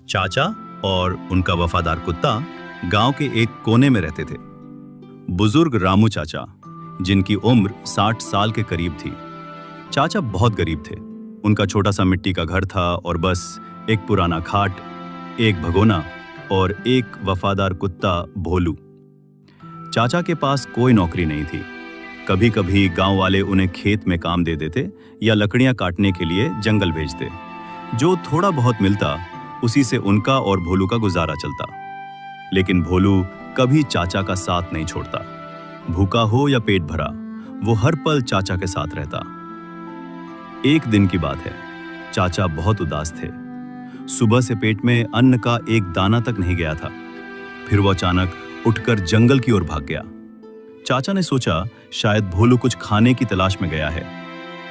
चाचा और उनका वफादार कुत्ता गांव के एक कोने में रहते थे। बुजुर्ग रामू चाचा, जिनकी उम्र 60 साल के करीब थी। चाचा बहुत गरीब थे। उनका छोटा सा मिट्टी का घर था और बस एक पुराना खाट, एक भगोना और एक वफादार कुत्ता भोलू। चाचा के पास कोई नौकरी नहीं थी। कभी कभी गांव वाले उन्हें खेत में काम दे देते या लकड़ियां काटने के लिए जंगल भेजते। जो थोड़ा बहुत मिलता उसी से उनका और भोलू का गुजारा चलता। लेकिन भोलू कभी चाचा का साथ नहीं छोड़ता। भूखा हो या पेट भरा, वो हर पल चाचा के साथ रहता। एक दिन की बात है, चाचा बहुत उदास थे। सुबह से पेट में अन्न का एक दाना तक नहीं गया था। फिर वो अचानक उठकर जंगल की ओर भाग गया। चाचा ने सोचा शायद भोलू कुछ खाने की तलाश में गया है।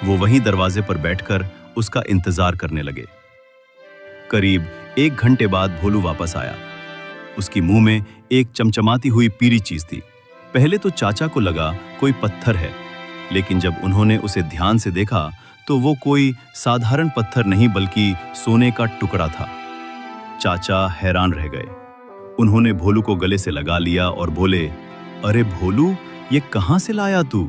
वो वहीं दरवाजे पर बैठकर उसका इंतजार करने लगे। करीब 1 घंटे बाद भोलू वापस आया। उसकी मुंह में एक चमचमाती हुई पीली चीज थी। पहले तो चाचा को लगा कोई पत्थर है, लेकिन जब उन्होंने उसे ध्यान से देखा तो वो कोई साधारण पत्थर नहीं बल्कि सोने का टुकड़ा था। चाचा हैरान रह गए। उन्होंने भोलू को गले से लगा लिया और बोले, अरे भोलू, ये कहां से लाया तू?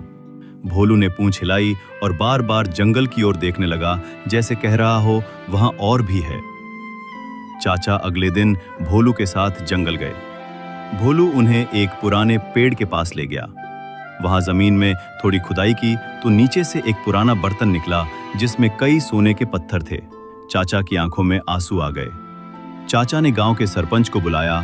भोलू ने पूंछ हिलाई और बार बार जंगल की ओर देखने लगा, जैसे कह रहा हो वहां और भी है। चाचा अगले दिन भोलू के साथ जंगल गए। भोलू उन्हें एक पुराने पेड़ के पास ले गया। वहां जमीन में थोड़ी खुदाई की तो नीचे से एक पुराना बर्तन निकला जिसमें कई सोने के पत्थर थे। चाचा की आंखों में आंसू आ गए। चाचा ने गांव के सरपंच को बुलाया